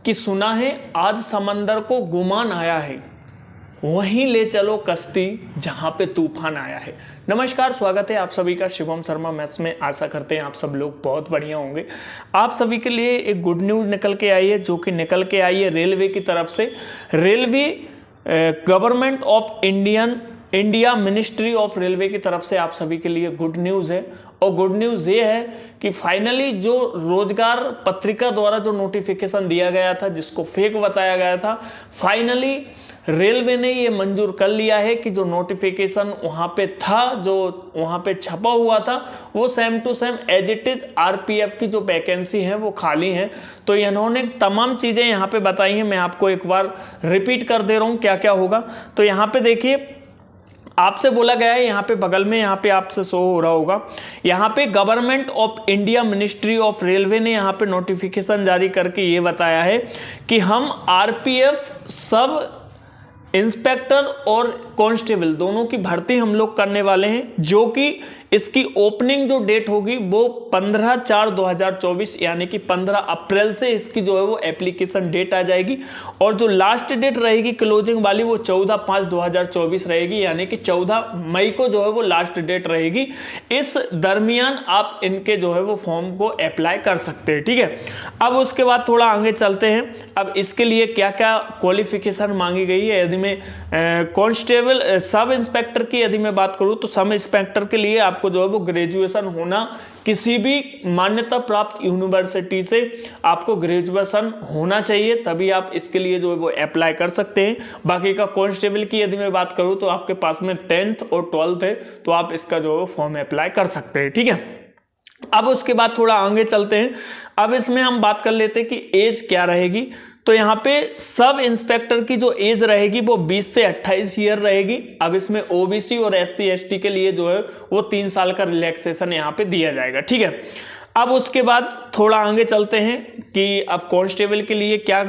कि सुना है आज समंदर को गुमान आया है, वहीं ले चलो कश्ती जहां पे तूफान आया है। नमस्कार, स्वागत है आप सभी का शिवम शर्मा मैथ्स में। आशा करते हैं आप सब लोग बहुत बढ़िया होंगे। आप सभी के लिए एक गुड न्यूज़ निकल के आई है, जो कि निकल के आई है रेलवे की तरफ से। Railway government of India ministry of railway की तरफ से आप सभी के लिए गुड न्यूज़ है। और गुड न्यूज़ ये है कि फाइनली जो रोजगार पत्रिका द्वारा जो नोटिफिकेशन दिया गया था, जिसको फेक बताया गया था, फाइनली रेलवे ने ये मंजूर कर लिया है कि जो नोटिफिकेशन वहाँ पे था, जो वहाँ पे छपा हुआ था, वो same to same as it is RPF की जो वैकेंसी है वो खाली है। तो इन्होंने तमाम चीज़ें यहाँ पे बताई हैं। मैं आपको एक बार रिपीट कर दे रहा हूँ क्या क्या होगा। तो यहाँ पे देखिए, आपसे बोला गया है, यहाँ पे बगल में यहाँ पे आपसे शो हो रहा होगा, यहाँ पे government of India ministry of railway ने यहाँ पे नोटिफिकेशन जारी करके ये बताया है कि हम आरपीएफ सब इंस्पेक्टर और कांस्टेबल दोनों की भर्ती हम लोग करने वाले हैं, जो कि इसकी ओपनिंग जो डेट होगी वो 15/4/2024 यानी कि 15 अप्रैल से इसकी जो है वो एप्लीकेशन डेट आ जाएगी। और जो लास्ट डेट रहेगी क्लोजिंग वाली वो 14/5/2024 रहेगी, यानी कि 14 मई को जो है वो लास्ट डेट रहेगी। इस दरमियान आप इनके जो है वो फॉर्म को अप्लाई कर सकते हैं, ठीक है। अब उसके बाद थोड़ा आगे चलते हैं। अब इसके लिए क्या क्या क्वालिफिकेशन मांगी गई है। यदि मैं कांस्टेबल सब इंस्पेक्टर की यदि मैं बात करूं तो सब इंस्पेक्टर के लिए आपको जो है वो ग्रेजुएशन होना, किसी भी मान्यता प्राप्त यूनिवर्सिटी से आपको ग्रेजुएशन होना चाहिए, तभी आप इसके लिए जो है वो अप्लाई कर सकते हैं। बाकी का कांस्टेबल की यदि मैं बात करूं तो आपके पास में 10th और 12th है, तो आप इसका जो है फॉर्म अप्लाई कर सकते हैं, ठीक है। अब उसके बाद थोड़ा आगे चलते हैं। अब इसमें हम बात कर लेते हैं कि एज क्या रहेगी। तो यहाँ पे सब इंस्पेक्टर की जो एज रहेगी वो 20 से 28 ईयर रहेगी। अब इसमें ओबीसी और एससी एसटी के लिए जो है वो 3 साल का रिलैक्सेशन यहाँ पे दिया जाएगा, ठीक है। अब उसके बाद थोड़ा आगे चलते हैं कि अब कांस्टेबल के लिए क्या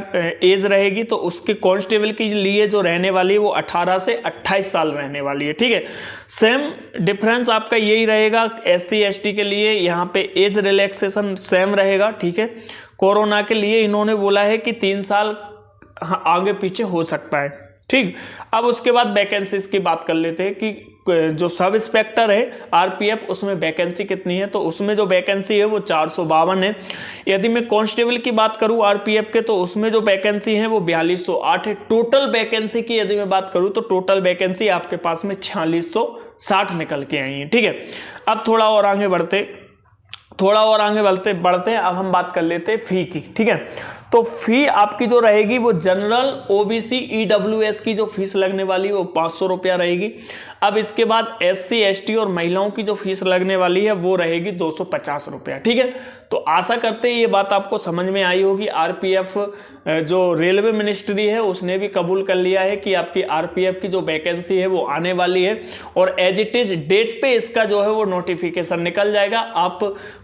एज रहेगी। तो उसके कांस्टेबल के लिए जो रहने वाली है वो 18 से 28 साल रहने वाली है, ठीक है। सेम डिफरेंस आपका यही रहेगा। एससी एसटी के लिए यहाँ पे एज रिलैक्सेशन सेम रहेगा, ठीक है। कोरोना के लिए इन्होंने बोला है कि 3 साल आगे पीछे हो सकता है, ठीक। अब उसके बाद वैकेंसीज की बात कर लेते हैं कि जो सब इंस्पेक्टर है आरपीएफ, उसमें वैकेंसी कितनी है। तो उसमें जो वैकेंसी है वो 452 है। यदि मैं कांस्टेबल की बात करूं आरपीएफ के, तो उसमें जो वैकेंसी है वो 4208 है। टोटल वैकेंसी की यदि मैं बात करूं तो टोटल वैकेंसी आपके पास में 4660 निकल के आई है, ठीक है। अब थोड़ा और आगे बढ़ते अब हम बात कर लेते हैं फी की, ठीक है। तो फी आपकी जो रहेगी वो जनरल ओबीसी ईडब्ल्यूएस की जो फीस लगने वाली है वो 500 रुपया रहेगी। अब इसके बाद एससी एसटी और महिलाओं की जो फीस लगने वाली है वो रहेगी 250 रुपया, ठीक है। तो आशा करते हैं ये बात आपको समझ में आई होगी। आरपीएफ जो रेलवे मिनिस्ट्री है उसने भी कबूल कर लिया है कि आपकी आरपीएफ की जो वैकेंसी है वो आने वाली है, और एज इट इज डेट पे इसका जो है वो नोटिफिकेशन निकल जाएगा। आप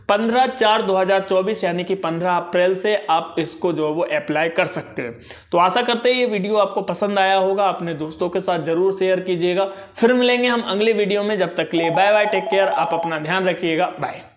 15/4/2024 यानी कि 15 अप्रैल से आप इसको जो है वो अप्लाई कर सकते हैं। तो आशा करते हैं ये वीडियो आपको पसंद आया होगा। अपने दोस्तों के साथ जरूर शेयर कीजिएगा। फिर मिलेंगे हम अगले वीडियो में। जब तक के लिए बाय बाय, टेक केयर। आप अपना ध्यान रखिएगा, बाय।